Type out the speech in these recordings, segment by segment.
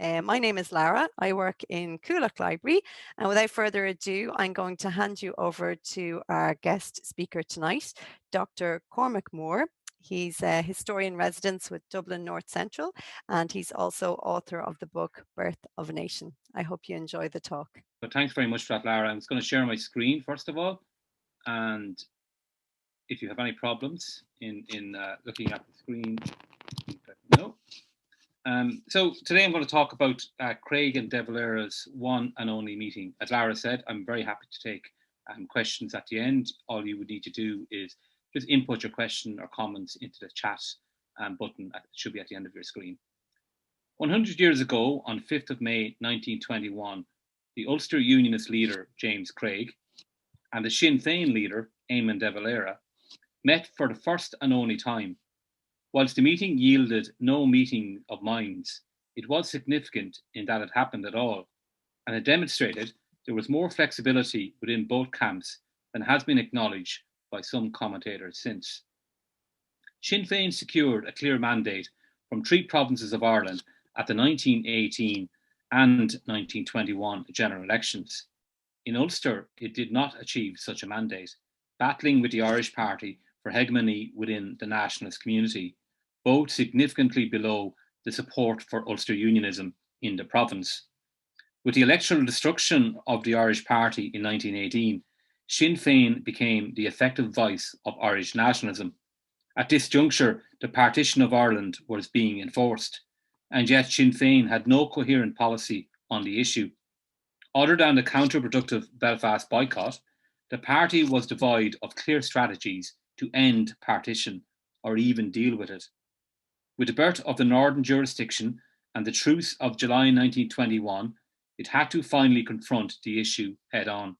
My name is Lara. I work in Coolock Library, and without further ado, I'm going to hand you over to our guest speaker tonight, Dr. Cormac Moore. He's a historian residence with Dublin North Central, and he's also author of the book Birth of a Nation. I hope you enjoy the talk. But thanks very much for that, Lara. I'm just going to share my screen first of all, and if you have any problems in looking at the screen, no. So today I'm going to talk about Craig and De Valera's one and only meeting. As Lara said, I'm very happy to take questions at the end. All you would need to do is just input your question or comments into the chat button. It should be at the end of your screen. 100 years ago, on 5th of May 1921, the Ulster Unionist leader, James Craig, and the Sinn Féin leader, Éamon de Valera, met for the first and only time. Whilst the meeting yielded no meeting of minds, it was significant in that it happened at all, and it demonstrated there was more flexibility within both camps than has been acknowledged by some commentators since. Sinn Féin secured a clear mandate from 3 provinces of Ireland at the 1918 and 1921 general elections. In Ulster, it did not achieve such a mandate, battling with the Irish Party for hegemony within the nationalist community, both significantly below the support for Ulster Unionism in the province. With the electoral destruction of the Irish Party in 1918, Sinn Féin became the effective voice of Irish nationalism. At this juncture, the partition of Ireland was being enforced, and yet Sinn Féin had no coherent policy on the issue. Other than the counterproductive Belfast boycott, the party was devoid of clear strategies to end partition or even deal with it. With the birth of the Northern Jurisdiction and the Truce of July 1921, it had to finally confront the issue head on.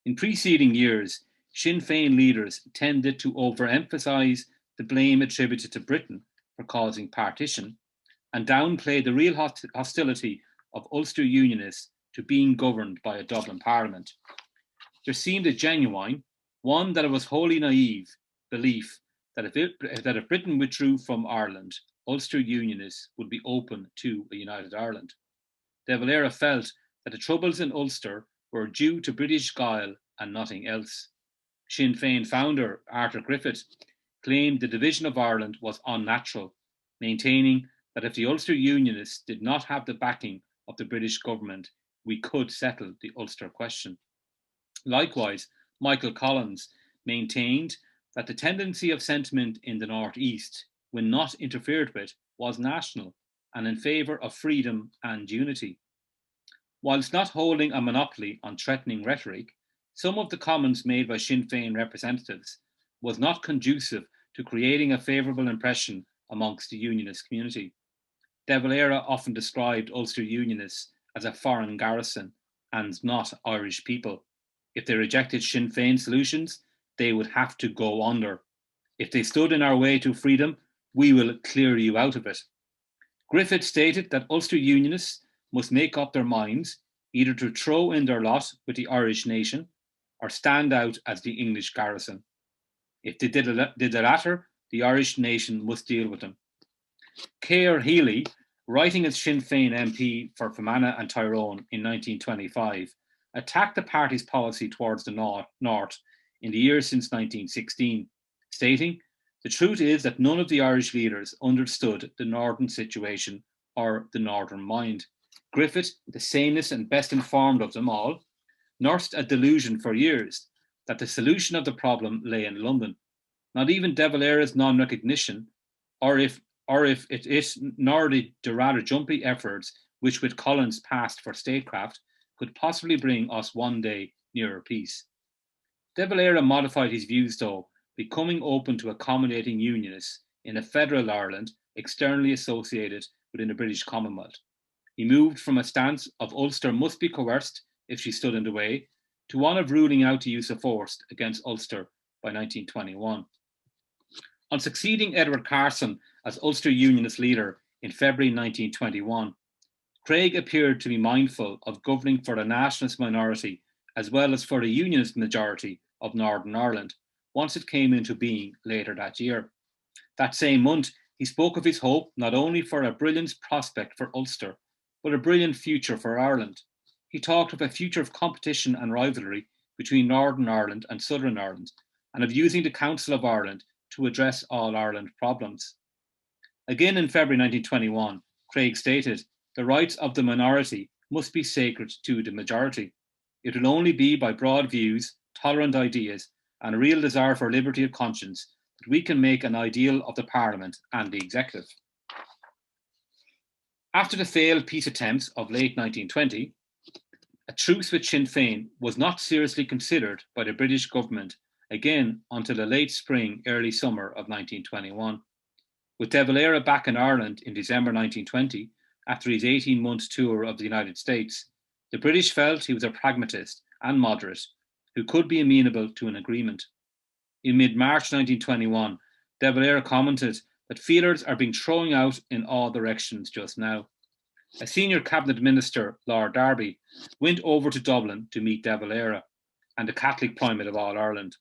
In preceding years, Sinn Féin leaders tended to overemphasise the blame attributed to Britain for causing partition and downplay the real hostility of Ulster Unionists to being governed by a Dublin Parliament. There seemed a genuine, one that it was wholly naive, belief that if Britain withdrew from Ireland, Ulster Unionists would be open to a united Ireland. De Valera felt that the troubles in Ulster were due to British guile and nothing else. Sinn Féin founder Arthur Griffith claimed the division of Ireland was unnatural, maintaining that if the Ulster Unionists did not have the backing of the British government, we could settle the Ulster question. Likewise, Michael Collins maintained that the tendency of sentiment in the North East, when not interfered with, was national and in favour of freedom and unity. Whilst not holding a monopoly on threatening rhetoric, some of the comments made by Sinn Féin representatives was not conducive to creating a favourable impression amongst the Unionist community. De Valera often described Ulster Unionists as a foreign garrison and not Irish people. If they rejected Sinn Féin solutions, they would have to go under. If they stood in our way to freedom, we will clear you out of it. Griffith stated that Ulster Unionists must make up their minds either to throw in their lot with the Irish nation or stand out as the English garrison. If they did the latter, the Irish nation must deal with them. Cahir Healy, writing as Sinn Féin MP for Fermanagh and Tyrone in 1925, attacked the party's policy towards the north in the years since 1916, stating, "The truth is that none of the Irish leaders understood the northern situation or the northern mind. Griffith, the sanest and best informed of them all, nursed a delusion for years that the solution of the problem lay in London. Not even De Valera's non-recognition, nor the rather jumpy efforts which with Collins passed for statecraft, could possibly bring us one day nearer peace." De Valera modified his views, though, becoming open to accommodating Unionists in a federal Ireland externally associated within the British Commonwealth. He moved from a stance of Ulster must be coerced if she stood in the way to one of ruling out the use of force against Ulster by 1921. On succeeding Edward Carson as Ulster Unionist leader in February 1921, Craig appeared to be mindful of governing for the nationalist minority as well as for the Unionist majority of Northern Ireland once it came into being later that year. That same month, he spoke of his hope not only for a brilliant prospect for Ulster, but a brilliant future for Ireland. He talked of a future of competition and rivalry between Northern Ireland and Southern Ireland, and of using the Council of Ireland to address all Ireland problems. Again in February 1921, Craig stated, "The rights of the minority must be sacred to the majority. It will only be by broad views, tolerant ideas, and a real desire for liberty of conscience that we can make an ideal of the Parliament and the Executive." After the failed peace attempts of late 1920, a truce with Sinn Féin was not seriously considered by the British government again until the late spring, early summer of 1921. With De Valera back in Ireland in December 1920, after his 18-month tour of the United States, the British felt he was a pragmatist and moderate who could be amenable to an agreement. In mid-March 1921, De Valera commented that feelers are being thrown out in all directions just now. A senior cabinet minister, Lord Derby, went over to Dublin to meet De Valera and the Catholic Primate of all Ireland,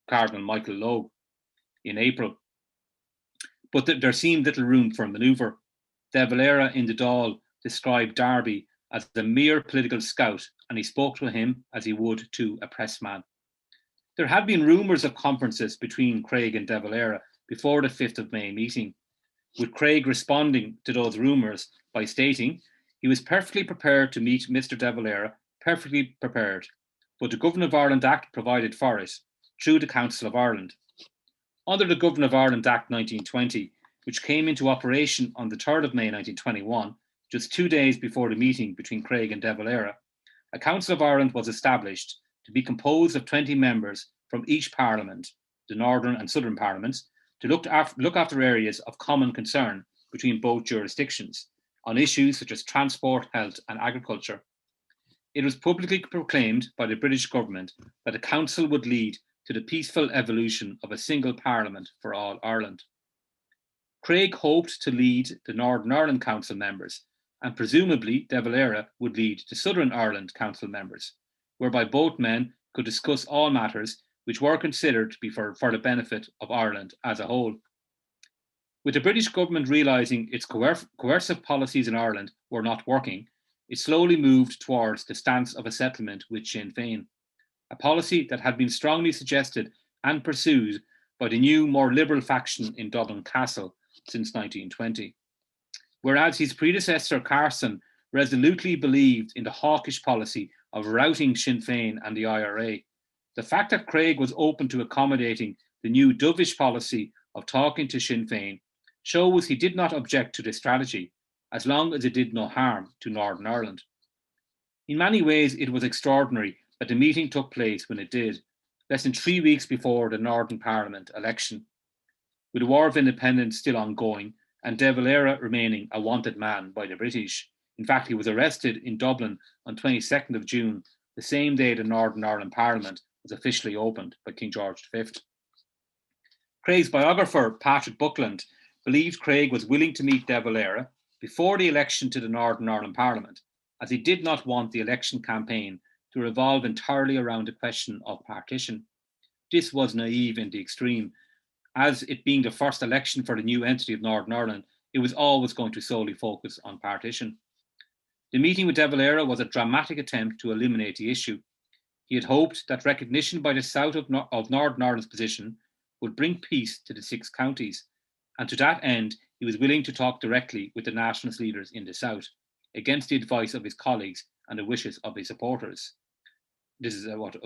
Cardinal Michael Logue, in April. But there seemed little room for manoeuvre. De Valera in the Dáil described Derby as a mere political scout, and he spoke to him as he would to a pressman. There had been rumours of conferences between Craig and De Valera before the 5th of May meeting, with Craig responding to those rumours by stating he was perfectly prepared to meet Mr. De Valera, perfectly prepared, but the Government of Ireland Act provided for it through the Council of Ireland. Under the Government of Ireland Act 1920, which came into operation on the 3rd of May 1921, just 2 days before the meeting between Craig and De Valera, a Council of Ireland was established to be composed of 20 members from each Parliament, the Northern and Southern Parliaments, to look after areas of common concern between both jurisdictions on issues such as transport, health and agriculture. It was publicly proclaimed by the British government that the Council would lead to the peaceful evolution of a single Parliament for all Ireland. Craig hoped to lead the Northern Ireland Council members, and presumably De Valera would lead the Southern Ireland Council members, whereby both men could discuss all matters which were considered to be for the benefit of Ireland as a whole. With the British government realising its coercive policies in Ireland were not working, it slowly moved towards the stance of a settlement with Sinn Féin, a policy that had been strongly suggested and pursued by the new, more liberal faction in Dublin Castle since 1920. Whereas his predecessor Carson resolutely believed in the hawkish policy of routing Sinn Féin and the IRA, the fact that Craig was open to accommodating the new dovish policy of talking to Sinn Féin shows he did not object to this strategy, as long as it did no harm to Northern Ireland. In many ways, it was extraordinary that the meeting took place when it did, less than 3 weeks before the Northern Parliament election. With the War of Independence still ongoing and De Valera remaining a wanted man by the British. In fact, he was arrested in Dublin on 22nd of June, the same day the Northern Ireland Parliament was officially opened by King George V. Craig's biographer, Patrick Buckland, believed Craig was willing to meet De Valera before the election to the Northern Ireland Parliament, as he did not want the election campaign to revolve entirely around the question of partition. This was naive in the extreme, as it being the first election for the new entity of Northern Ireland, it was always going to solely focus on partition. The meeting with De Valera was a dramatic attempt to eliminate the issue. He had hoped that recognition by the south of Northern Ireland's position would bring peace to the 6 counties, and to that end, he was willing to talk directly with the nationalist leaders in the south, against the advice of his colleagues and the wishes of his supporters. This is what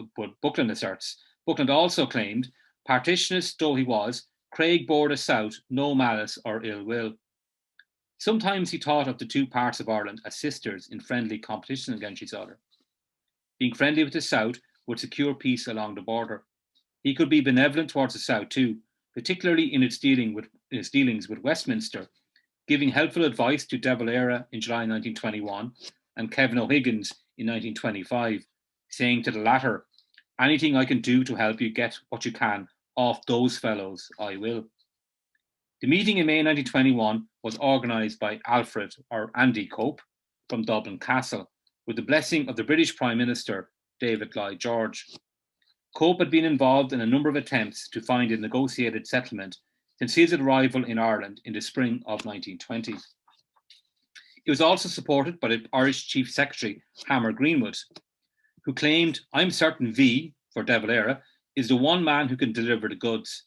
Buckland asserts. Buckland also claimed, partitionist though he was, Craig bore the south no malice or ill will. Sometimes he thought of the 2 parts of Ireland as sisters in friendly competition against each other. Being friendly with the south would secure peace along the border. He could be benevolent towards the south too, particularly in its dealings with Westminster, giving helpful advice to De Valera in July 1921 and Kevin O'Higgins in 1925, saying to the latter, "Anything I can do to help you get what you can off those fellows, I will." The meeting in May 1921 was organised by Alfred or Andy Cope from Dublin Castle, with the blessing of the British Prime Minister, David Lloyd George. Cope had been involved in a number of attempts to find a negotiated settlement since his arrival in Ireland in the spring of 1920. It was also supported by the Irish Chief Secretary, Hammer Greenwood, who claimed, "I'm certain V, for De Valera, is the one man who can deliver the goods."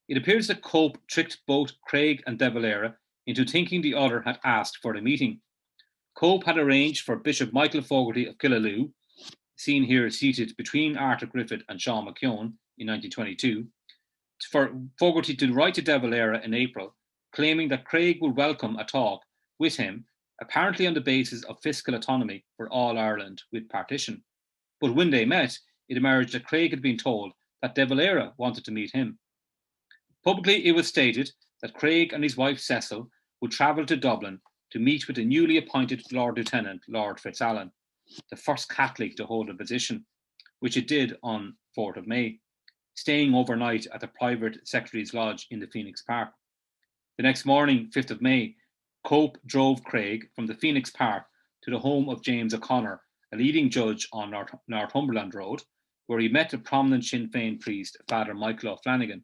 It appears that Cope tricked both Craig and De Valera into thinking the other had asked for the meeting. Cope had arranged for Bishop Michael Fogarty of Killaloe, seen here seated between Arthur Griffith and Sean McKeown in 1922, for Fogarty to write to De Valera in April, claiming that Craig would welcome a talk with him, apparently on the basis of fiscal autonomy for all Ireland with partition. But when they met, it emerged that Craig had been told that De Valera wanted to meet him. Publicly, it was stated that Craig and his wife Cecil would travel to Dublin to meet with the newly appointed Lord Lieutenant, Lord Fitzallen, the first Catholic to hold a position, which it did on 4th of May, staying overnight at the private Secretary's Lodge in the Phoenix Park. The next morning, 5th of May, Cope drove Craig from the Phoenix Park to the home of James O'Connor, a leading judge on Northumberland Road, where he met the prominent Sinn Féin priest, Father Michael O'Flanagan.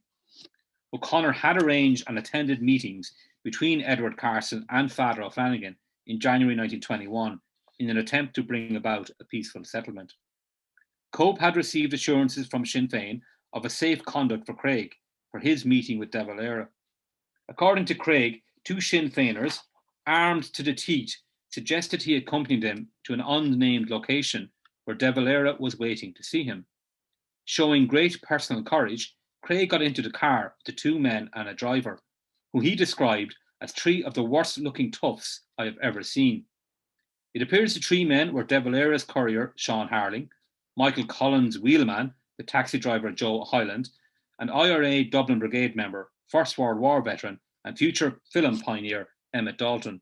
O'Connor had arranged and attended meetings between Edward Carson and Father O'Flanagan in January 1921 in an attempt to bring about a peaceful settlement. Cope had received assurances from Sinn Féin of a safe conduct for Craig for his meeting with De Valera. According to Craig, two Sinn Féiners, armed to the teeth, suggested he accompanied them to an unnamed location where De Valera was waiting to see him. Showing great personal courage, Craig got into the car with the two men and a driver, who he described as three of the worst-looking toughs I have ever seen. It appears the three men were De Valera's courier, Sean Harling, Michael Collins' wheelman, the taxi driver Joe Hyland, and IRA Dublin Brigade member, First World War veteran, and future film pioneer Emmett Dalton.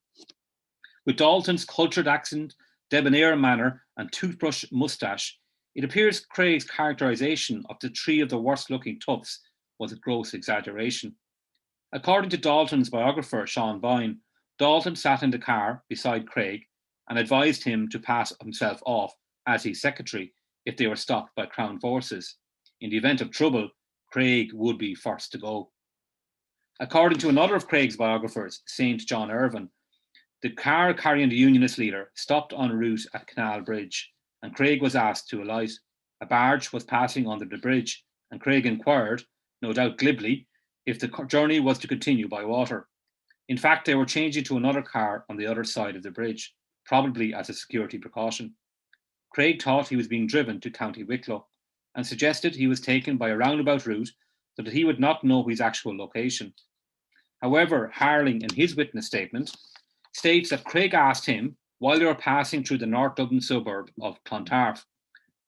With Dalton's cultured accent, debonair manner, and toothbrush moustache, it appears Craig's characterization of the three of the worst-looking toughs was a gross exaggeration. According to Dalton's biographer, Sean Vine, Dalton sat in the car beside Craig and advised him to pass himself off as his secretary if they were stopped by Crown forces. In the event of trouble, Craig would be first to go. According to another of Craig's biographers, St. John Irvine, the car carrying the Unionist leader stopped en route at Canal Bridge, and Craig was asked to alight. A barge was passing under the bridge, and Craig inquired, no doubt glibly, if the journey was to continue by water. In fact, they were changing to another car on the other side of the bridge, probably as a security precaution. Craig thought he was being driven to County Wicklow and suggested he was taken by a roundabout route so that he would not know his actual location. However, Harling, in his witness statement, states that Craig asked him, while they were passing through the North Dublin suburb of Clontarf,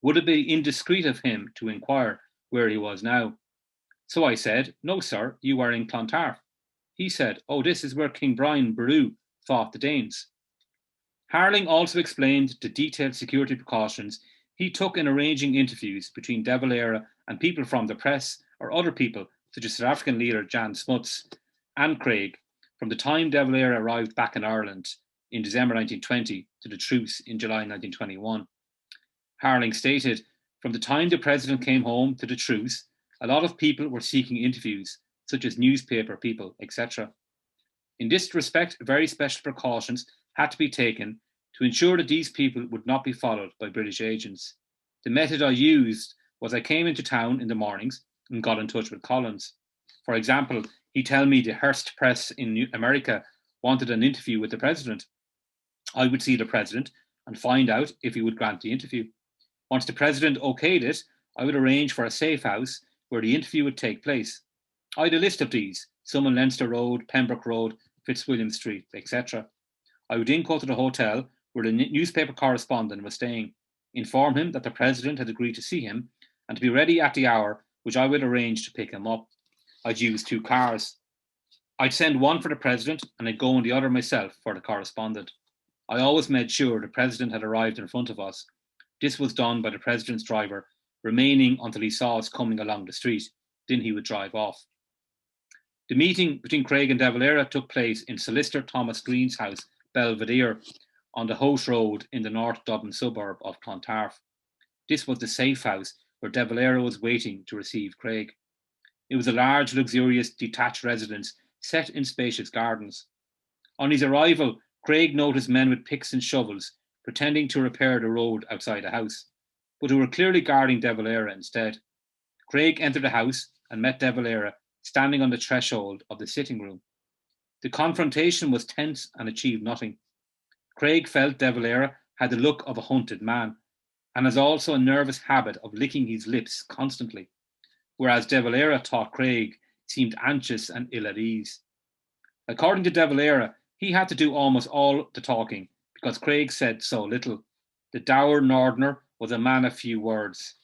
would it be indiscreet of him to inquire where he was now? So I said, "No, sir, you are in Clontarf." He said, "Oh, this is where King Brian Boru fought the Danes." Harling also explained the detailed security precautions he took in arranging interviews between De Valera and people from the press or other people, such as South African leader Jan Smuts and Craig, from the time De Valera arrived back in Ireland in December 1920 to the truce in July 1921. Harling stated, "From the time the president came home to the truce, a lot of people were seeking interviews, such as newspaper people, etc. In this respect, very special precautions had to be taken to ensure that these people would not be followed by British agents. The method I used was I came into town in the mornings and got in touch with Collins. For example, he told me the Hearst Press in America wanted an interview with the president. I would see the president and find out if he would grant the interview. Once the president okayed it, I would arrange for a safe house where the interview would take place. I had a list of these, some on Leinster Road, Pembroke Road, Fitzwilliam Street, etc. I would then go to the hotel where the newspaper correspondent was staying, inform him that the president had agreed to see him, and to be ready at the hour which I would arrange to pick him up. I'd use two cars. I'd send one for the president and I'd go in the other myself for the correspondent. I always made sure the president had arrived in front of us. This was done by the president's driver, remaining until he saw us coming along the street. Then he would drive off. The meeting between Craig and De Valera took place in Solicitor Thomas Green's house, Belvedere, on the Howth Road in the North Dublin suburb of Clontarf. This was the safe house where De Valera was waiting to receive Craig. It was a large, luxurious, detached residence set in spacious gardens. On his arrival, Craig noticed men with picks and shovels pretending to repair the road outside the house, but who were clearly guarding De Valera instead. Craig entered the house and met De Valera standing on the threshold of the sitting room. The confrontation was tense and achieved nothing. Craig felt De Valera had the look of a hunted man, and has also a nervous habit of licking his lips constantly, whereas De Valera thought Craig seemed anxious and ill at ease. According to De Valera, he had to do almost all the talking because Craig said so little. The dour northerner was a man of few words.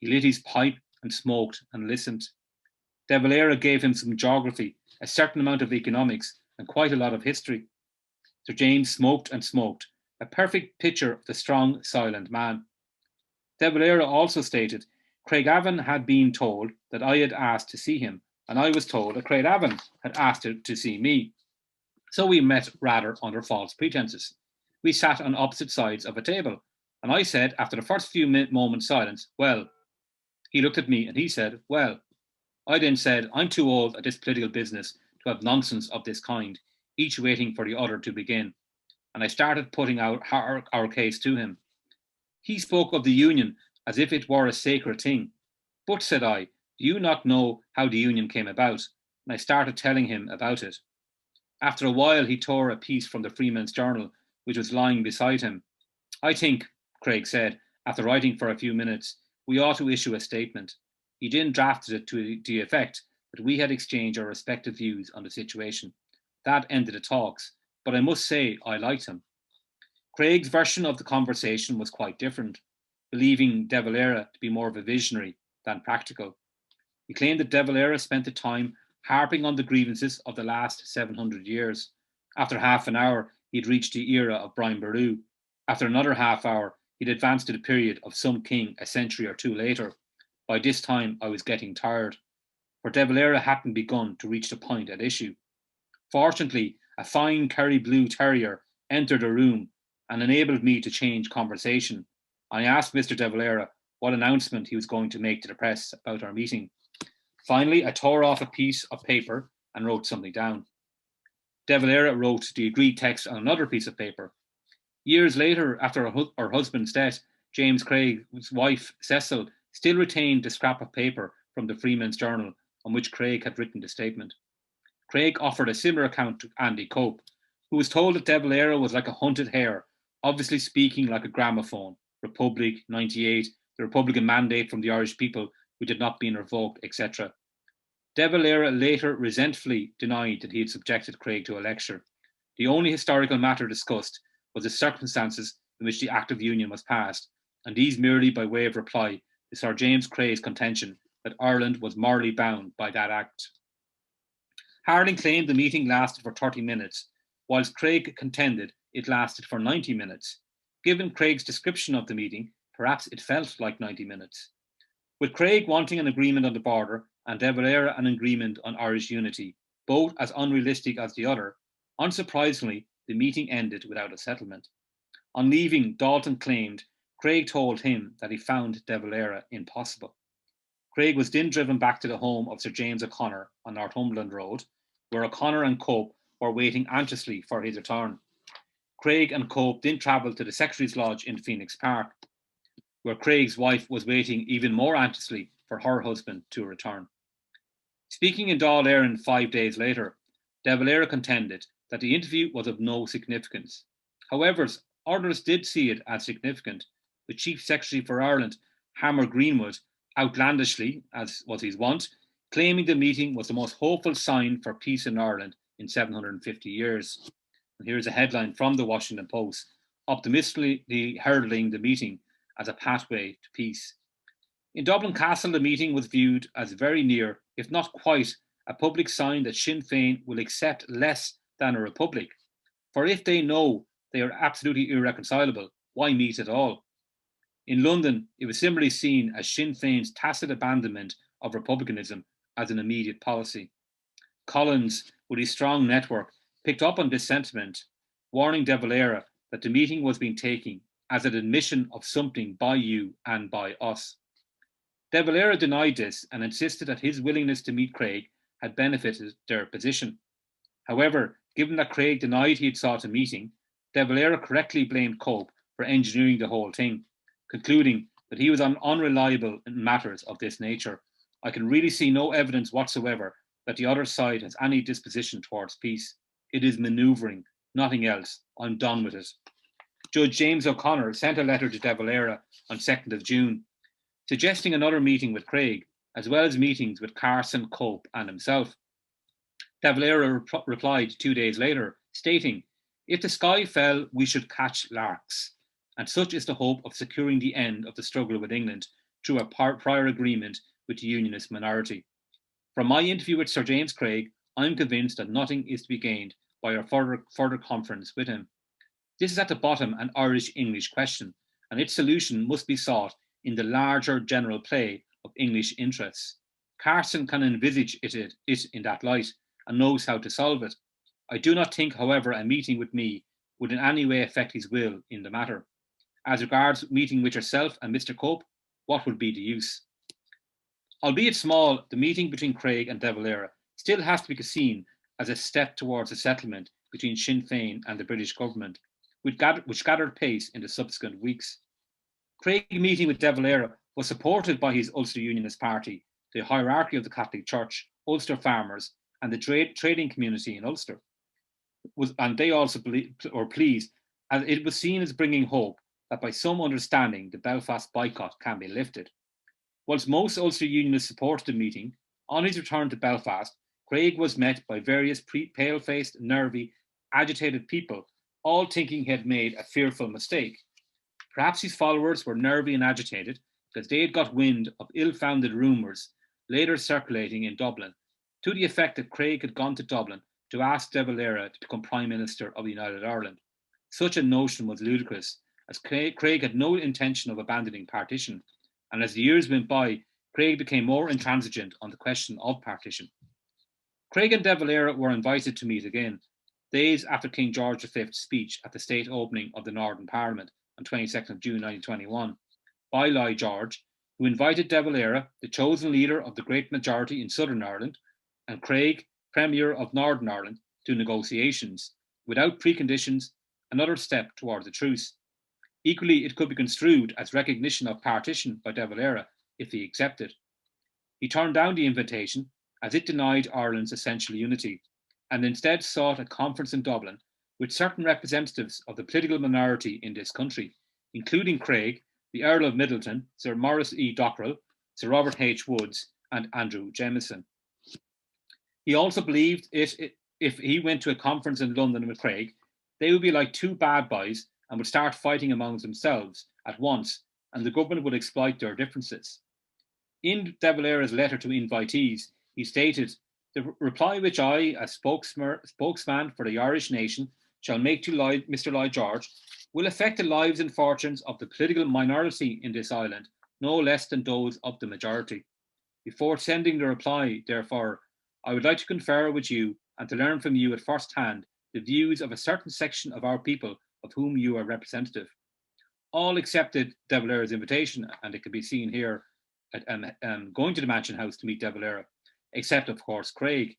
He lit his pipe and smoked and listened. De Valera gave him some geography, a certain amount of economics, and quite a lot of history. Sir James smoked and smoked, a perfect picture of the strong, silent man. De Valera also stated, Craigavon had been told that I had asked to see him, and I was told that Craigavon had asked to see me. So we met rather under false pretenses. We sat on opposite sides of a table, and I said, after the first few moments' silence, well. He looked at me and he said, well. I then said, I'm too old at this political business to have nonsense of this kind, each waiting for the other to begin. And I started putting out our case to him. He spoke of the union as if it were a sacred thing. But, said I, do you not know how the union came about? And I started telling him about it. After a while, he tore a piece from the Freeman's Journal, which was lying beside him. I think, Craig said, after writing for a few minutes, we ought to issue a statement. He then drafted it to the effect that we had exchanged our respective views on the situation. That ended the talks, but I must say I liked him. Craig's version of the conversation was quite different, believing De Valera to be more of a visionary than practical. He claimed that De Valera spent the time harping on the grievances of the last 700 years. After half an hour, he'd reached the era of Brian Boru. After another half hour, he'd advanced to the period of some king a century or two later. By this time, I was getting tired, for De Valera hadn't begun to reach the point at issue. Fortunately, a fine Kerry Blue Terrier entered the room and enabled me to change conversation. I asked Mr. De Valera what announcement he was going to make to the press about our meeting. Finally, I tore off a piece of paper and wrote something down. De Valera wrote the agreed text on another piece of paper. Years later, after her husband's death, James Craig's wife, Cecil, still retained the scrap of paper from the Freeman's Journal on which Craig had written the statement. Craig offered a similar account to Andy Cope, who was told that De Valera was like a hunted hare, obviously speaking like a gramophone. Republic, 98, the Republican mandate from the Irish people, which had not been revoked, etc. De Valera later resentfully denied that he had subjected Craig to a lecture. The only historical matter discussed was the circumstances in which the Act of Union was passed, and these merely by way of reply to Sir James Craig's contention that Ireland was morally bound by that Act. Harding claimed the meeting lasted for 30 minutes, whilst Craig contended it lasted for 90 minutes. Given Craig's description of the meeting, perhaps it felt like 90 minutes. With Craig wanting an agreement on the border and De Valera an agreement on Irish unity, both as unrealistic as the other, unsurprisingly, the meeting ended without a settlement. On leaving, Dalton claimed Craig told him that he found De Valera impossible. Craig was then driven back to the home of Sir James O'Connor on Northumberland Road, where O'Connor and Cope were waiting anxiously for his return. Craig and Cope then travelled to the Secretary's Lodge in Phoenix Park, where Craig's wife was waiting even more anxiously for her husband to return. Speaking in Dáil Éireann 5 days later, De Valera contended that the interview was of no significance. However, others did see it as significant, with Chief Secretary for Ireland, Hammer Greenwood, outlandishly, as was his wont, claiming the meeting was the most hopeful sign for peace in Ireland in 750 years. And here's a headline from the Washington Post, optimistically heralding the meeting as a pathway to peace. In Dublin Castle, the meeting was viewed as very near, if not quite, a public sign that Sinn Féin will accept less than a republic. For if they know they are absolutely irreconcilable, why meet at all? In London, it was similarly seen as Sinn Féin's tacit abandonment of republicanism as an immediate policy. Collins, with his strong network, picked up on this sentiment, warning De Valera that the meeting was being taken as an admission of something by you and by us. De Valera denied this and insisted that his willingness to meet Craig had benefited their position. However, given that Craig denied he had sought a meeting, De Valera correctly blamed Cope for engineering the whole thing, concluding that he was unreliable in matters of this nature. I can really see no evidence whatsoever that the other side has any disposition towards peace. It is manoeuvring, nothing else. I'm done with it. Judge James O'Connor sent a letter to De Valera on 2nd of June, suggesting another meeting with Craig, as well as meetings with Carson, Cope, and himself. De Valera replied 2 days later, stating, "If the sky fell, we should catch larks, and such is the hope of securing the end of the struggle with England through a prior agreement with the Unionist minority. From my interview with Sir James Craig, I'm convinced that nothing is to be gained by our further conference with him. This is at the bottom an Irish-English question, and its solution must be sought in the larger general play of English interests. Carson can envisage it in that light and knows how to solve it. I do not think, however, a meeting with me would in any way affect his will in the matter. As regards meeting with yourself and Mr. Cope, what would be the use?" Albeit small, the meeting between Craig and De Valera still has to be seen as a step towards a settlement between Sinn Féin and the British government, which gathered pace in the subsequent weeks. Craig meeting with De Valera was supported by his Ulster Unionist party, the hierarchy of the Catholic Church, Ulster farmers, and the trading community in Ulster. And they also were pleased, as it was seen as bringing hope that by some understanding the Belfast boycott can be lifted. Whilst most Ulster Unionists supported the meeting, on his return to Belfast, Craig was met by various pale-faced, nervy, agitated people, all thinking he had made a fearful mistake. Perhaps his followers were nervy and agitated because they had got wind of ill-founded rumours later circulating in Dublin, to the effect that Craig had gone to Dublin to ask De Valera to become Prime Minister of the United Ireland. Such a notion was ludicrous, as Craig had no intention of abandoning partition, and as the years went by, Craig became more intransigent on the question of partition. Craig and De Valera were invited to meet again, days after King George V's speech at the state opening of the Northern Parliament on 22nd of June 1921, by Lloyd George, who invited De Valera, the chosen leader of the great majority in Southern Ireland, and Craig, Premier of Northern Ireland, to negotiations, without preconditions, another step towards a truce. Equally, it could be construed as recognition of partition by De Valera if he accepted. He turned down the invitation as it denied Ireland's essential unity, and instead sought a conference in Dublin with certain representatives of the political minority in this country, including Craig, the Earl of Middleton, Sir Maurice E. Dockrell, Sir Robert H. Woods, and Andrew Jamieson. He also believed if he went to a conference in London with Craig, they would be like two bad boys and would start fighting amongst themselves at once, and the government would exploit their differences. In De Valera's letter to invitees, he stated, "The reply which I, as spokesman for the Irish nation, shall make to Mr. Lloyd George will affect the lives and fortunes of the political minority in this island, no less than those of the majority. Before sending the reply, therefore, I would like to confer with you and to learn from you at first hand the views of a certain section of our people of whom you are representative." All accepted De Valera's invitation, and it can be seen here at going to the Mansion House to meet De Valera, except, of course, Craig,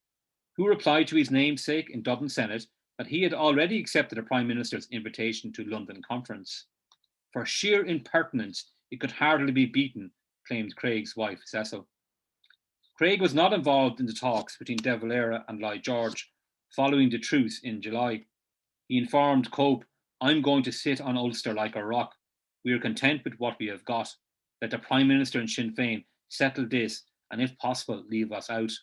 who replied to his namesake in Dublin Senate that he had already accepted a Prime Minister's invitation to London Conference. "For sheer impertinence, it could hardly be beaten," claimed Craig's wife, Cecil. Craig was not involved in the talks between De Valera and Lloyd George following the truce in July. He informed Cope, "I'm going to sit on Ulster like a rock. We are content with what we have got. Let the Prime Minister and Sinn Féin settle this, and if possible, leave us out."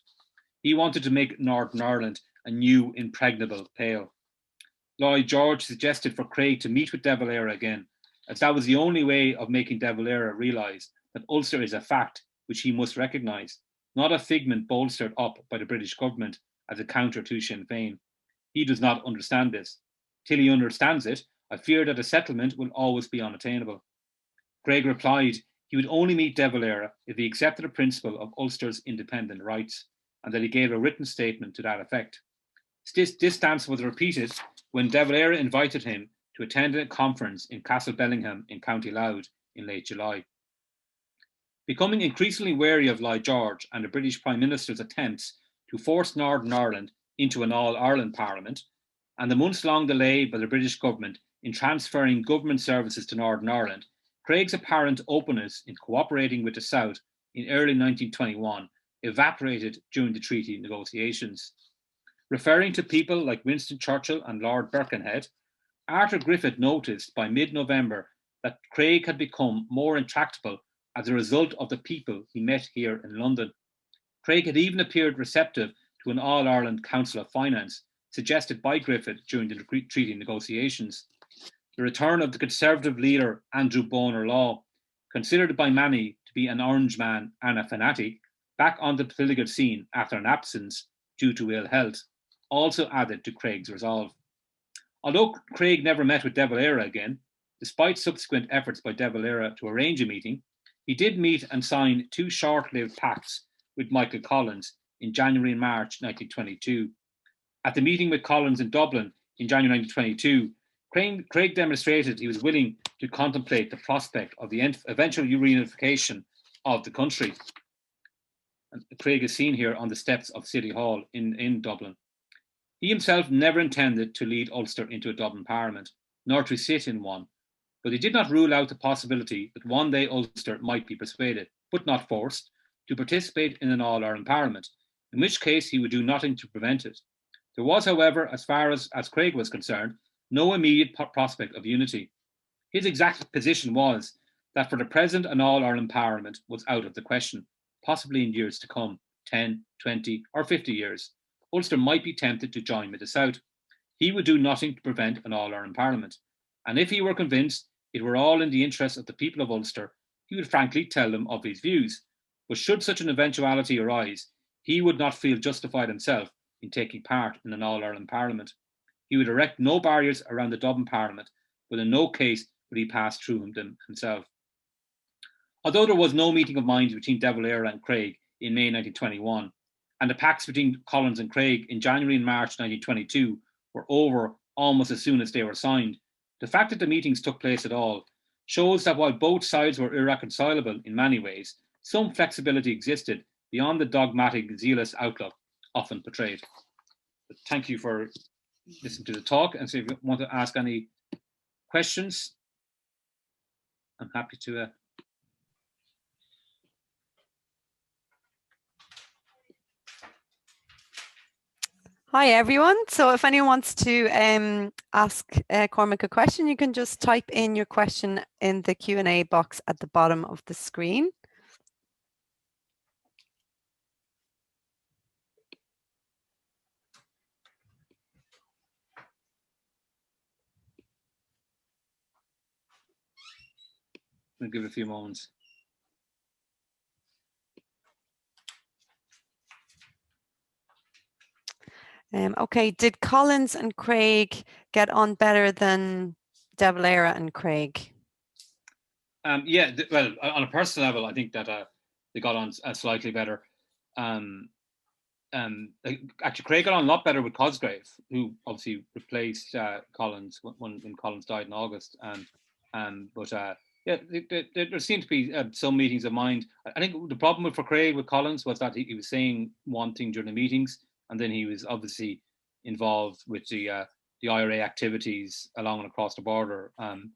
He wanted to make Northern Ireland a new impregnable pale. Lloyd George suggested for Craig to meet with De Valera again, as that was the only way of making De Valera realise that Ulster is a fact which he must recognise, not a figment bolstered up by the British government as a counter to Sinn Féin. He does not understand this. Till he understands it, I fear that a settlement will always be unattainable. Craig replied he would only meet De Valera if he accepted the principle of Ulster's independent rights, and that he gave a written statement to that effect. This stance was repeated when De Valera invited him to attend a conference in Castle Bellingham in County Louth in late July. Becoming increasingly wary of Lloyd George and the British Prime Minister's attempts to force Northern Ireland into an All-Ireland Parliament, and the months-long delay by the British government in transferring government services to Northern Ireland, Craig's apparent openness in cooperating with the South in early 1921 evaporated during the treaty negotiations. Referring to people like Winston Churchill and Lord Birkenhead, Arthur Griffith noticed by mid-November that Craig had become more intractable as a result of the people he met here in London. Craig had even appeared receptive to an All-Ireland Council of Finance suggested by Griffith during the treaty negotiations. The return of the Conservative leader Andrew Bonar Law, considered by many to be an Orange man and a fanatic, back on the political scene after an absence due to ill health, also added to Craig's resolve. Although Craig never met with De Valera again, despite subsequent efforts by De Valera to arrange a meeting, he did meet and sign two short-lived pacts with Michael Collins in January and March 1922. At the meeting with Collins in Dublin in January 1922, Craig demonstrated he was willing to contemplate the prospect of the eventual reunification of the country. And Craig is seen here on the steps of City Hall in Dublin. He himself never intended to lead Ulster into a Dublin Parliament, nor to sit in one, but he did not rule out the possibility that one day Ulster might be persuaded, but not forced, to participate in an All-Ireland Parliament, in which case he would do nothing to prevent it. There was, however, as far as Craig was concerned, no immediate prospect of unity. His exact position was that for the present an All-Ireland Parliament was out of the question, possibly in years to come, 10, 20 or 50 years. Ulster might be tempted to join with the South. He would do nothing to prevent an All-Ireland Parliament. And if he were convinced it were all in the interest of the people of Ulster, he would frankly tell them of his views. But should such an eventuality arise, he would not feel justified himself in taking part in an All-Ireland Parliament. He would erect no barriers around the Dublin Parliament, but in no case would he pass through them himself. Although there was no meeting of minds between De Valera and Craig in May 1921, and the pacts between Collins and Craig in January and March 1922 were over almost as soon as they were signed, the fact that the meetings took place at all shows that while both sides were irreconcilable in many ways, some flexibility existed beyond the dogmatic, zealous outlook often portrayed. But thank you for listening to the talk, and so if you want to ask any questions, I'm happy to. Hi everyone. So if anyone wants to ask Cormac a question, you can just type in your question in the Q&A box at the bottom of the screen. We'll give it a few moments. Okay, did Collins and Craig get on better than De Valera and Craig? Yeah, well, on a personal level, I think that they got on slightly better. Actually, Craig got on a lot better with Cosgrave, who obviously replaced Collins when Collins died in August. Yeah, there seemed to be some meetings of mind. I think the problem for Craig with Collins was that he was saying one thing during the meetings, and then he was obviously involved with the IRA activities along and across the border. On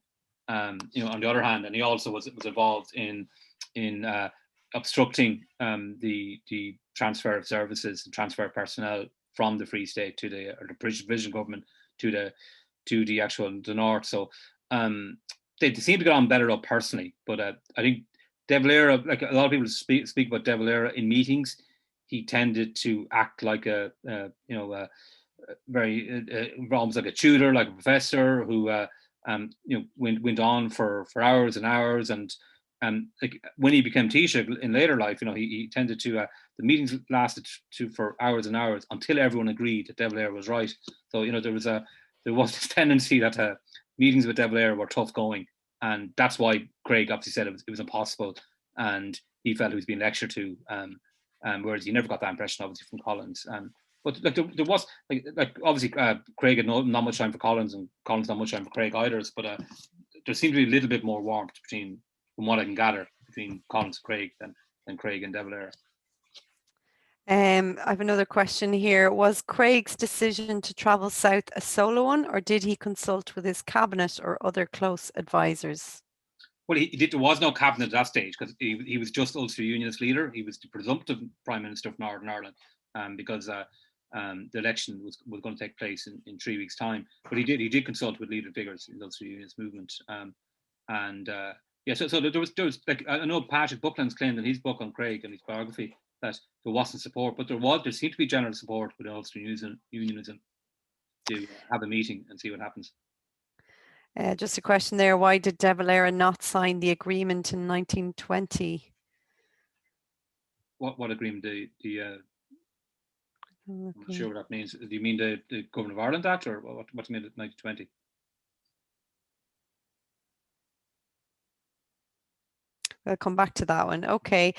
the other hand, and he also was involved in obstructing the transfer of services and transfer of personnel from the Free State to the British Division government to the north. So they seem to get on better up personally, but I think De Valera, like a lot of people speak about De Valera in meetings, he tended to act like a very almost like a tutor, like a professor who went on for hours and hours, and like when he became Taoiseach in later life, he tended to the meetings lasted for hours and hours until everyone agreed that De Valera was right. So there was this tendency that meetings with De Valera were tough going, and that's why Craig obviously said it was impossible, and he felt he was being lectured to, whereas he never got that impression obviously from Collins. But like there was like obviously Craig had not much time for Collins, and Collins not much time for Craig either. But there seemed to be a little bit more warmth from what I can gather, between Collins and Craig than Craig and De Valera. I have another question here. Was Craig's decision to travel south a solo one, or did he consult with his cabinet or other close advisors? Well, there was no cabinet at that stage because he was just Ulster Unionist leader. He was the presumptive Prime Minister of Northern Ireland because the election was going to take place in 3 weeks' time. But he did consult with leading figures in the Ulster Unionist movement. So there was like, I know Patrick Buckland's claimed in his book on Craig and his biography that there wasn't support, but there seemed to be general support within Ulster Unionism to have a meeting and see what happens. Just a question there. Why did De Valera not sign the agreement in 1920? What agreement? Okay. I'm not sure what that means. Do you mean the Government of Ireland Act, or what do you mean at 1920? We'll come back to that one. Okay.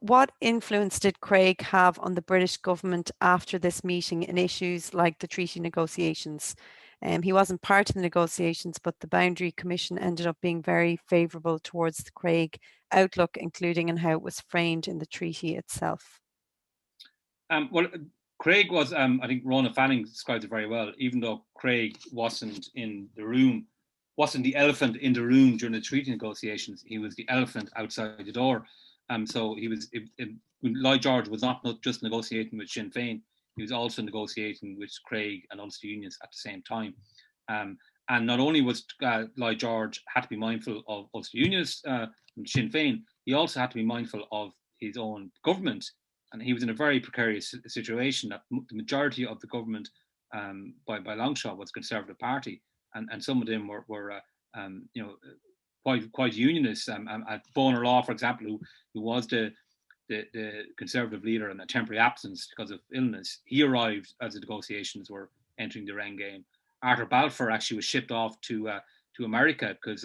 What influence did Craig have on the British government after this meeting in issues like the treaty negotiations? He wasn't part of the negotiations, but the Boundary Commission ended up being very favourable towards the Craig outlook, including in how it was framed in the treaty itself. Well, Craig was, I think Rona Fanning described it very well, even though Craig wasn't in the room, wasn't the elephant in the room during the treaty negotiations, he was the elephant outside the door. So he was, Lloyd George was not just negotiating with Sinn Féin, he was also negotiating with Craig and Ulster Unionists at the same time. And not only was Lloyd George had to be mindful of Ulster Unionists and Sinn Féin, he also had to be mindful of his own government. And he was in a very precarious situation that the majority of the government by long shot was the Conservative Party. And some of them were quite unionist. Bonar Law, for example, who was the Conservative leader in a temporary absence because of illness, he arrived as the negotiations were entering the end game. Arthur Balfour actually was shipped off to America because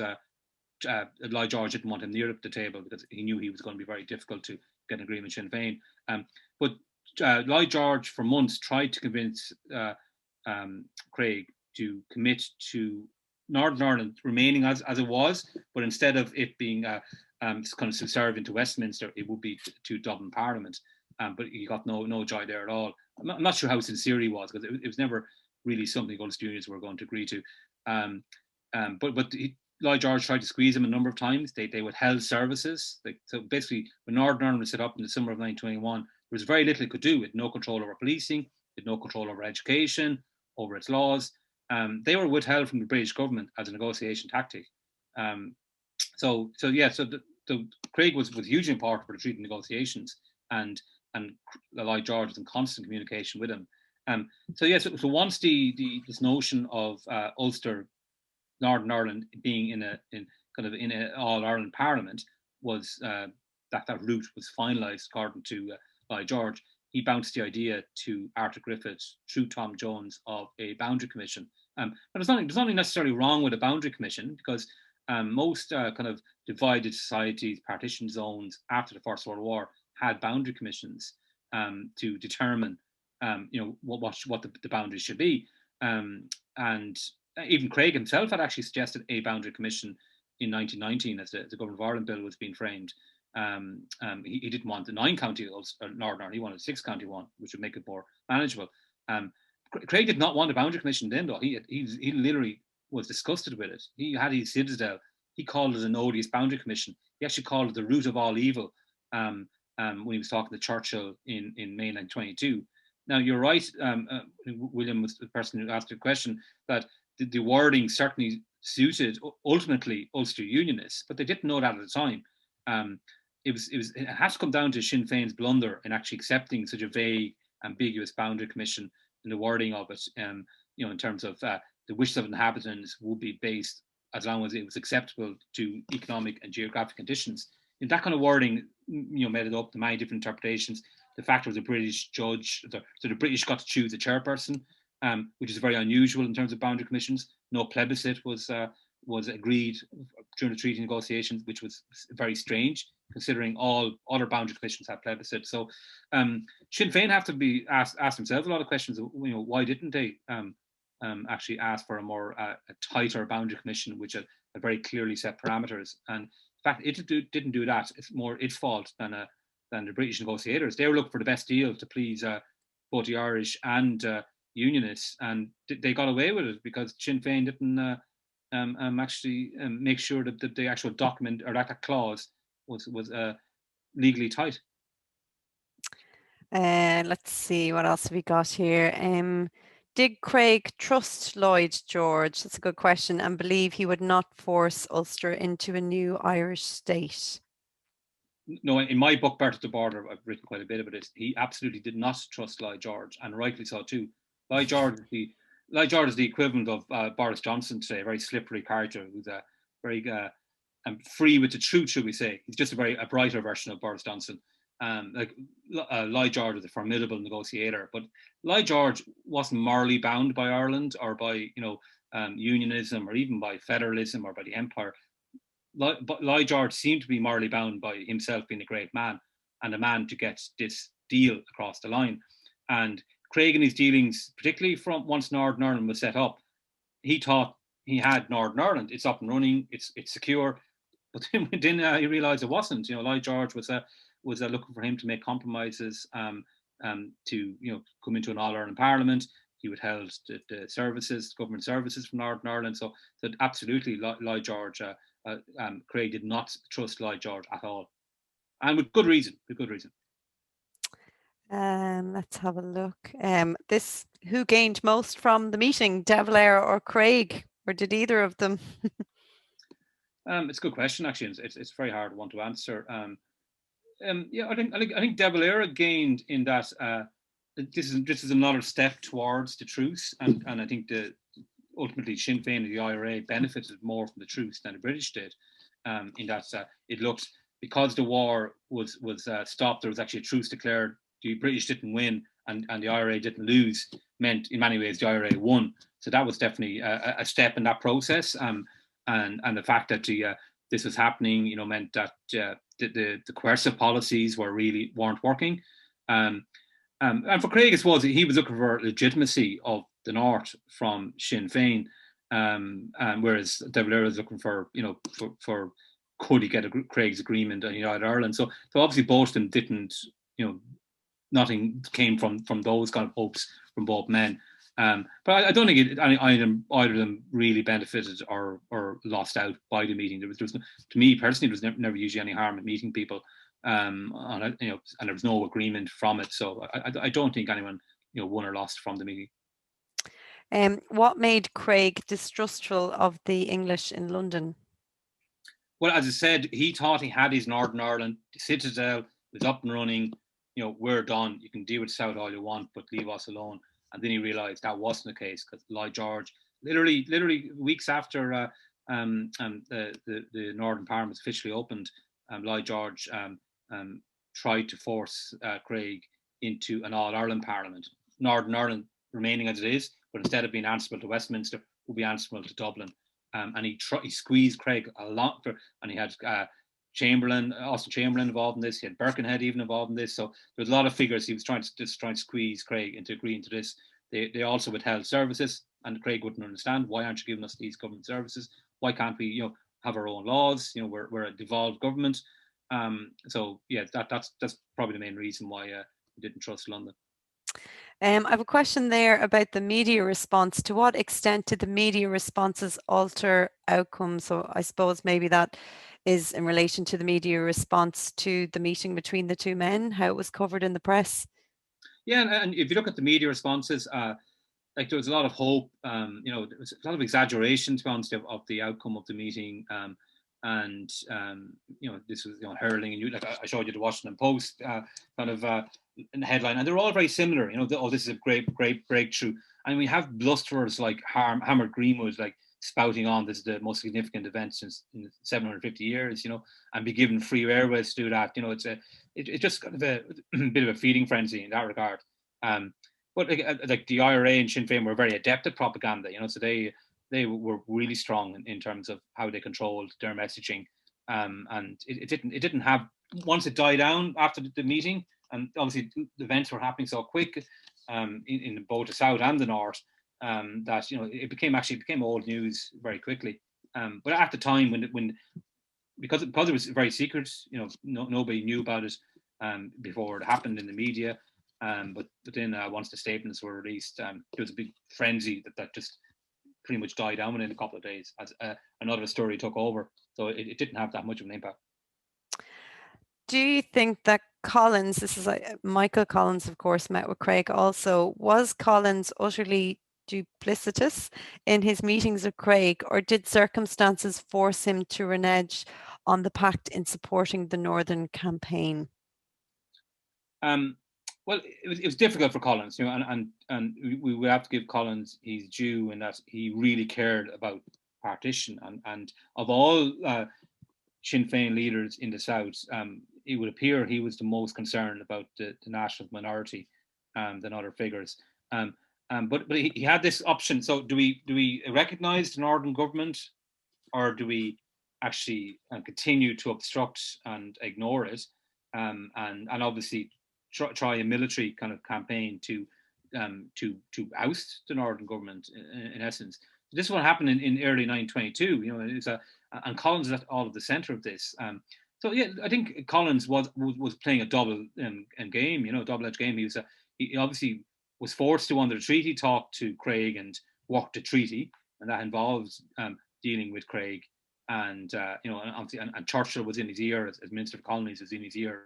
Lloyd George didn't want him near the table because he knew he was going to be very difficult to get an agreement with Sinn Féin. But Lloyd George for months tried to convince Craig to commit to Northern Ireland remaining as it was, but instead of it being kind of subservient to Westminster, it would be to Dublin Parliament. But he got no joy there at all. I'm not sure how sincere he was because it was never really something Ulster Unionists were going to agree to. Lloyd George tried to squeeze him a number of times. They withheld services. So basically, when Northern Ireland was set up in the summer of 1921, there was very little it could do. It had no control over policing, it had no control over education, over its laws. They were withheld from the British government as a negotiation tactic. So Craig was hugely important for the treaty negotiations, and Lloyd George was in constant communication with him. So once this notion of Ulster, Northern Ireland being in an All Ireland Parliament was that route was finalised according to Lloyd George, he bounced the idea to Arthur Griffith through Tom Jones of a boundary commission. But there's nothing necessarily wrong with a boundary commission because most kind of divided societies, partition zones after the First World War had boundary commissions to determine what the boundaries should be. And even Craig himself had actually suggested a boundary commission in 1919 as the Government of Ireland bill was being framed. He didn't want the 9-county Northern Ireland, he wanted a 6-county one, which would make it more manageable. Craig did not want a boundary commission then, though. He literally was disgusted with it. He had his citadel. He called it an odious boundary commission. He actually called it the root of all evil when he was talking to Churchill in May 1922. Now, you're right, William was the person who asked the question, that the wording certainly suited ultimately Ulster Unionists, but they didn't know that at the time. It has to come down to Sinn Féin's blunder in actually accepting such a vague, ambiguous boundary commission in the wording of it. In terms of the wishes of inhabitants would be based as long as it was acceptable to economic and geographic conditions. And that kind of wording, made it up to many different interpretations. The fact it was a British judge, so the British got to choose a chairperson, which is very unusual in terms of boundary commissions. No plebiscite was agreed during the treaty negotiations, which was very strange, considering all other boundary commissions had plebiscite. So Sinn Féin have to be asked themselves a lot of questions. Why didn't they actually ask for a more a tighter boundary commission, which had very clearly set parameters? And the fact it didn't do that, it's more its fault than than the British negotiators. They were looking for the best deal to please both the Irish and Unionists, and they got away with it because Sinn Féin didn't actually make sure that the actual document or that clause was legally tight. Let's see, what else have we got here? Did Craig trust Lloyd George? That's a good question, and believe he would not force Ulster into a new Irish state? No, in my book, Birth at the Border, I've written quite a bit about this. He absolutely did not trust Lloyd George, and rightly so too. Lloyd George is the equivalent of Boris Johnson today, a very slippery character who's very free with the truth, should we say. He's just a brighter version of Boris Johnson. Lloyd George was a formidable negotiator, but Lloyd George wasn't morally bound by Ireland or by unionism or even by federalism or by the empire. But Lloyd George seemed to be morally bound by himself being a great man and a man to get this deal across the line. And Craig, in his dealings, particularly from once Northern Ireland was set up, he thought he had Northern Ireland. It's up and running. It's secure. But then he realised it wasn't. Lloyd George was looking for him to make compromises to come into an All Ireland Parliament. He withheld the services, government services from Northern Ireland. So absolutely, Lloyd George. Craig did not trust Lloyd George at all, and with good reason. Let's have a look. Who gained most from the meeting, De Valera or Craig, or did either of them? It's a good question, actually. It's a very hard one to answer. I think De Valera gained in that this is another step towards the truce, and I think ultimately Sinn Féin and the IRA benefited more from the truce than the British did, in that it looked, because the war was stopped, there was actually a truce declared. The British didn't win and the IRA didn't lose, meant in many ways the IRA won. So that was definitely a step in that process. And the fact that this was happening, meant that the coercive policies weren't working. And for Craig, it was he was looking for legitimacy of the North from Sinn Féin, whereas De Valera was looking for for could he get Craig's agreement on United Ireland. So obviously both of them didn't, nothing came from those kind of hopes from both men. But I don't think either of them really benefited or lost out by the meeting. There was to me personally, there was never usually any harm in meeting people, and there was no agreement from it. So I don't think anyone won or lost from the meeting. What made Craig distrustful of the English in London? Well, as I said, he thought he had his Northern Ireland. The citadel was up and running. We're done. You can deal with South all you want, but leave us alone. And then he realised that wasn't the case, because Lloyd George, literally weeks after the Northern Parliament was officially opened, Lloyd George tried to force Craig into an All Ireland Parliament. Northern Ireland remaining as it is, but instead of being answerable to Westminster, would be answerable to Dublin. And he squeezed Craig a lot, and he had Austin Chamberlain involved in this. He had Birkenhead even involved in this. So there was a lot of figures. He was trying to squeeze Craig into agreeing to this. They also withheld services, and Craig wouldn't understand, why aren't you giving us these government services? Why can't we, have our own laws? We're a devolved government. So yeah, that's probably the main reason why he didn't trust London. I have a question there about the media response. To what extent did the media responses alter outcomes? So I suppose maybe that is in relation to the media response to the meeting between the two men, how it was covered in the press. Yeah, and if you look at the media responses, there was a lot of hope. There was a lot of exaggeration, to be honest, of the outcome of the meeting. This was hurling, and I showed you the Washington Post kind of in the headline, and they're all very similar. This is a great breakthrough. And we have blusterers like Hammer Greenwood, like spouting on this is the most significant event since in 750 years, and be given free airways to do that. It's just kind of a bit of a feeding frenzy in that regard. But like the IRA and Sinn Féin were very adept at propaganda, so they were really strong in terms of how they controlled their messaging. And it didn't have, once it died down after the meeting, and obviously the events were happening so quick in both the South and the North, that it became old news very quickly. But at the time, when because it was very secret, nobody knew about it. before it happened in the media. But then once the statements were released, there was a big frenzy that just pretty much died down within a couple of days as another story took over. So it didn't have that much of an impact. Do you think that Collins, this is Michael Collins, of course, met with Craig also, was Collins utterly duplicitous in his meetings with Craig, or did circumstances force him to renege on the pact in supporting the Northern campaign? Well, it was difficult for Collins, and we would have to give Collins his due in that he really cared about partition, and of all Sinn Féin leaders in the South, it would appear he was the most concerned about the national minority than other figures. But he had this option. So do we recognise the Northern government, or do we actually continue to obstruct and ignore it, and obviously try a military kind of campaign to oust the Northern government in essence? This is what happened in early 1922. And Collins is at all of the centre of this. So yeah, I think Collins was playing a double game, double-edged game. He obviously was forced to, under the treaty, talk to Craig and work the treaty, and that involves dealing with Craig. And obviously, and Churchill was in his ear as Minister of Colonies, was in his ear.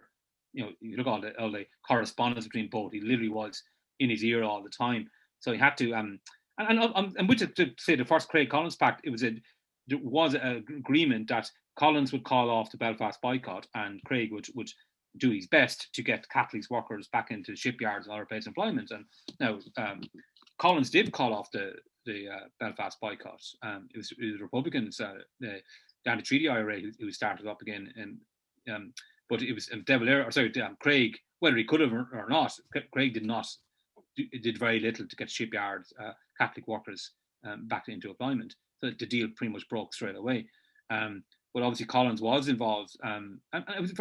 You look at all the correspondence between both. He literally was in his ear all the time. So he had to. And with to say the first Craig Collins Pact, there was an agreement that Collins would call off the Belfast boycott, and Craig would do his best to get Catholics workers back into shipyards and other places of employment. And now Collins did call off the Belfast boycott. It was Republicans, the anti-treaty IRA, who started up again, but it was Craig, whether he could have or not, Craig did very little to get shipyards, Catholic workers back into employment. So the deal pretty much broke straight away. But obviously Collins was involved, and it was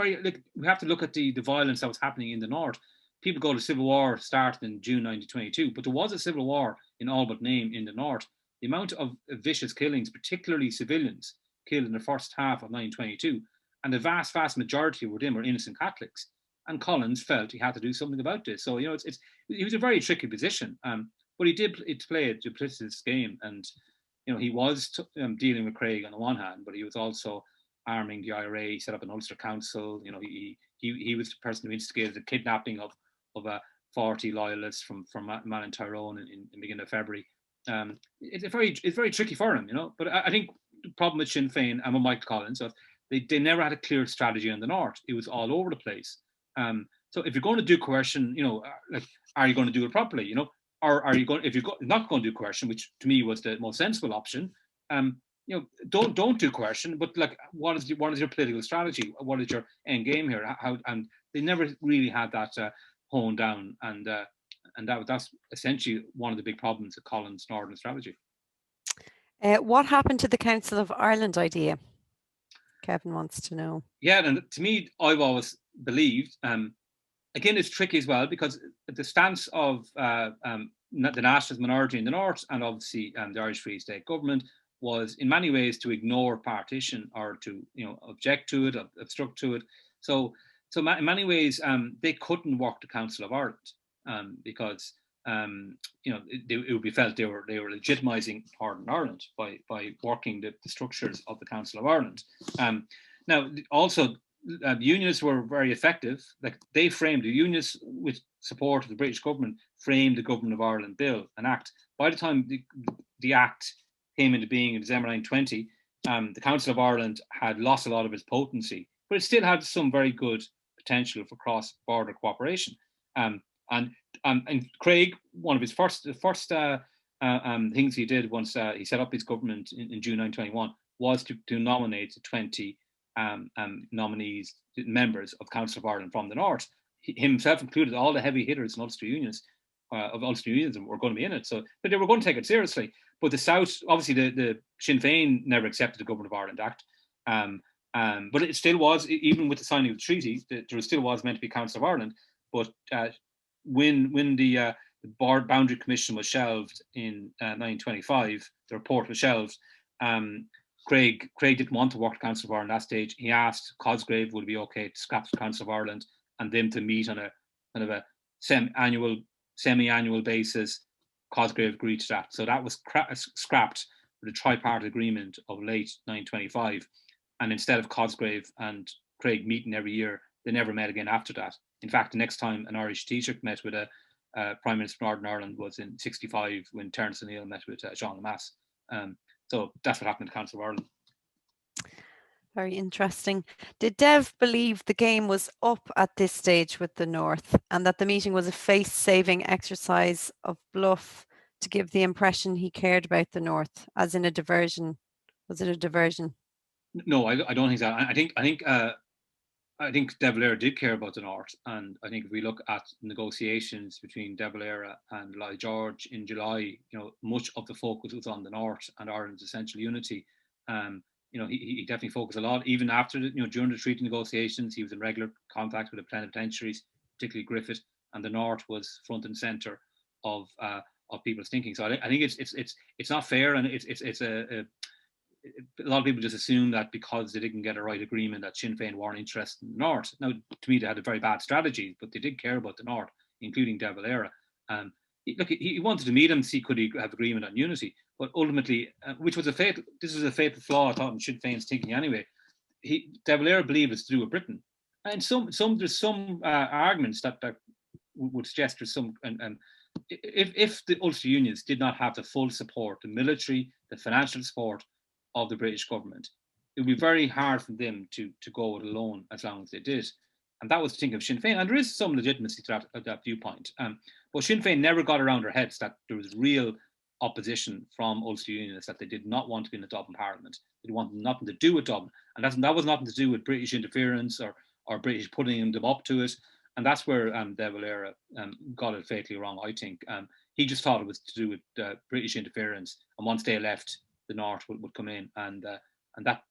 we have to look at the violence that was happening in the north. People go to civil war started in June 1922, but there was a civil war in all but name in the north. The amount of vicious killings, particularly civilians killed in the first half of 1922, and the vast majority of them were innocent Catholics. And Collins felt he had to do something about this. So he was a very tricky position, but he did play a duplicitous game, and he was dealing with Craig on the one hand, but he was also arming the IRA. He set up an Ulster Council. He was the person who instigated the kidnapping of 40 loyalists from Malin Tyrone in the beginning of February. It's very tricky for him, But I think the problem with Sinn Féin and with Michael Collins was they never had a clear strategy on the north. It was all over the place. So if you're going to do coercion, are you going to do it properly? Or are you going? If you're not going to do coercion, which to me was the most sensible option, don't do coercion. But what is your political strategy? What is your end game here? And they never really had that honed down, and that's essentially one of the big problems of Collins' Northern strategy. What happened to the Council of Ireland idea? Kevin wants to know. Yeah, and to me, I've always believed. Again, it's tricky as well, because the stance of the nationalist minority in the north, and obviously the Irish Free State government, was in many ways to ignore partition, or to object to it, obstruct to it. So in many ways they couldn't work the Council of Ireland because it would be felt they were legitimising Northern Ireland by working the structures of the Council of Ireland. Now also. Unionists were very effective. They framed the unionists, with support of the British government, framed the Government of Ireland Bill, an act. By the time the act came into being in December 1920, the Council of Ireland had lost a lot of its potency, but it still had some very good potential for cross-border cooperation. And Craig, one of his first things he did once he set up his government in June 1921 was to nominate 20 nominees, members of Council of Ireland from the north. Himself included. All the heavy hitters in Ulster Unionists of Ulster Unionism were going to be in it, so but they were going to take it seriously. But the South, obviously, the Sinn Féin never accepted the Government of Ireland Act, but it still was, even with the signing of the treaty, there still was meant to be Council of Ireland. But when the Boundary Commission was shelved in 1925, the report was shelved. Craig didn't want to work the Council of Ireland at that stage. He asked Cosgrave would it be okay to scrap the Council of Ireland, and them to meet on a kind of a semi-annual basis. Cosgrave agreed to that. So that was scrapped with a tripartite agreement of late 1925. And instead of Cosgrave and Craig meeting every year, they never met again after that. In fact, the next time an Irish Taoiseach met with a Prime Minister of Northern Ireland was in '65 when Terence O'Neill met with Jean Lemass. So that's what happened in the Council of Ireland. Very interesting. Did Dev believe the game was up at this stage with the North and that the meeting was a face-saving exercise of bluff to give the impression he cared about the North, as in a diversion? Was it a diversion? No, I don't think that. I think De Valera did care about the North, and I think if we look at negotiations between De Valera and Lloyd George in July, much of the focus was on the North and Ireland's essential unity. He definitely focused a lot. Even after during the treaty negotiations, he was in regular contact with the plenipotentiaries, particularly Griffith, and the North was front and centre of people's thinking. So I think it's not fair, and it's a lot of people just assume that because they didn't get a right agreement that Sinn Féin weren't interested in the North. Now, to me, they had a very bad strategy, but they did care about the North, including De Valera. He wanted to meet him, see could he have agreement on unity, but ultimately, this was a fatal flaw, I thought, in Sinn Féin's thinking anyway. De Valera believed it's to do with Britain, and there's some arguments that would suggest there's some. If the Ulster Unionists did not have the full support, the military, the financial support of the British government, it would be very hard for them to go it alone as long as they did. And that was the thing of Sinn Féin. And there is some legitimacy to that viewpoint. But Sinn Féin never got around their heads that there was real opposition from Ulster Unionists, that they did not want to be in the Dublin Parliament. They wanted nothing to do with Dublin. And that was nothing to do with British interference or British putting them up to it. And that's where De Valera got it fatally wrong, I think. He just thought it was to do with British interference. And once they left, the North would come in, and that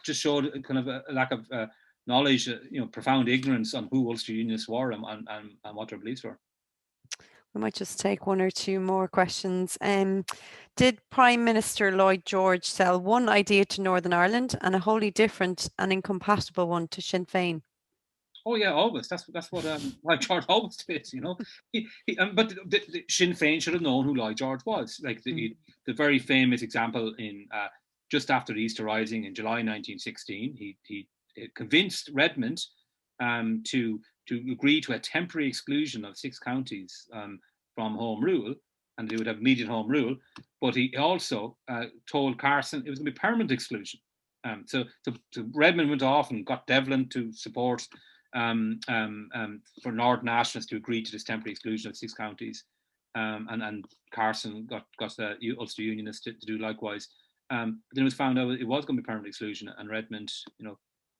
just showed kind of a lack of knowledge, profound ignorance on who Ulster Unionists were and what their beliefs were. We might just take one or two more questions. Did Prime Minister Lloyd George sell one idea to Northern Ireland and a wholly different and incompatible one to Sinn Féin? Oh yeah, always. That's what Lloyd George always did, but the Sinn Féin should have known who Lloyd George was. Like the very famous example in just after the Easter Rising in July 1916, he convinced Redmond to agree to a temporary exclusion of 6 counties from Home Rule, and they would have immediate Home Rule. But he also told Carson it was going to be permanent exclusion. So Redmond went off and got Devlin to support. For Northern Nationalists to agree to this temporary exclusion of 6 counties, and Carson got the Ulster Unionists to do likewise. But then it was found out it was going to be permanent exclusion, and Redmond,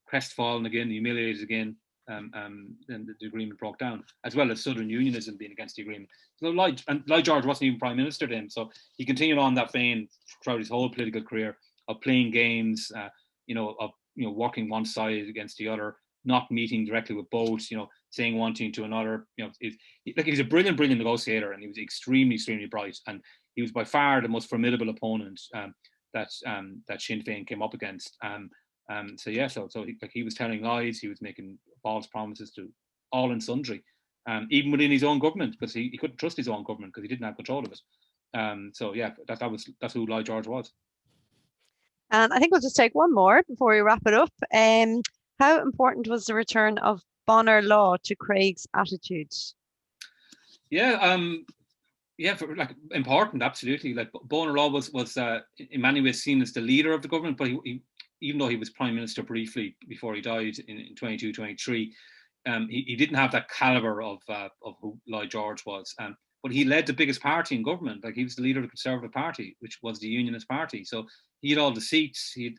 crestfallen again, humiliated again. Then the agreement broke down, as well as Southern Unionism being against the agreement. So Lloyd George wasn't even Prime Minister then, so he continued on that vein throughout his whole political career of playing games, of working one side against the other, not meeting directly with both, saying one thing to another. He's a brilliant negotiator, and he was extremely bright, and he was by far the most formidable opponent that Sinn Féin came up against. So he was telling lies, he was making false promises to all and sundry, even within his own government, because he couldn't trust his own government because he didn't have control of it. That's who Lloyd George was. And I think we'll just take one more before we wrap it up. How important was the return of Bonner law to Craig's attitudes? Important, absolutely. Like Bonner law was in many ways seen as the leader of the government, but he even though he was Prime Minister briefly before he died in 22-23, he didn't have that caliber of who Lloyd George was. But he led the biggest party in government. Like he was the leader of the Conservative Party, which was the Unionist Party. So he had all the seats. He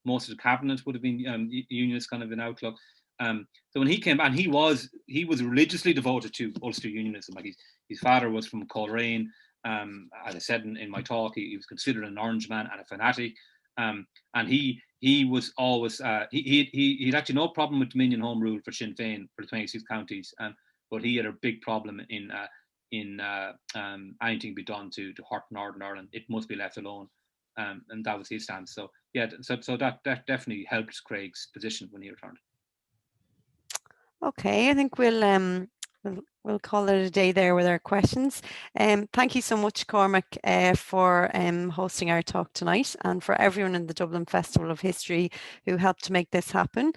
most of the cabinet would have been Unionist kind of in outlook. So when he came, and he was religiously devoted to Ulster Unionism. Like his father was from Coleraine. As I said in my talk, he was considered an Orange man and a fanatic. And he was always he had actually no problem with Dominion Home Rule for Sinn Féin for the 26 counties. But he had a big problem in anything be done to hurt Northern Ireland. It must be left alone. And that was his stance. So yeah, so that definitely helped Craig's position when he returned. Okay, I think we'll call it a day there with our questions. Thank you so much, Cormac, for hosting our talk tonight, and for everyone in the Dublin Festival of History who helped to make this happen.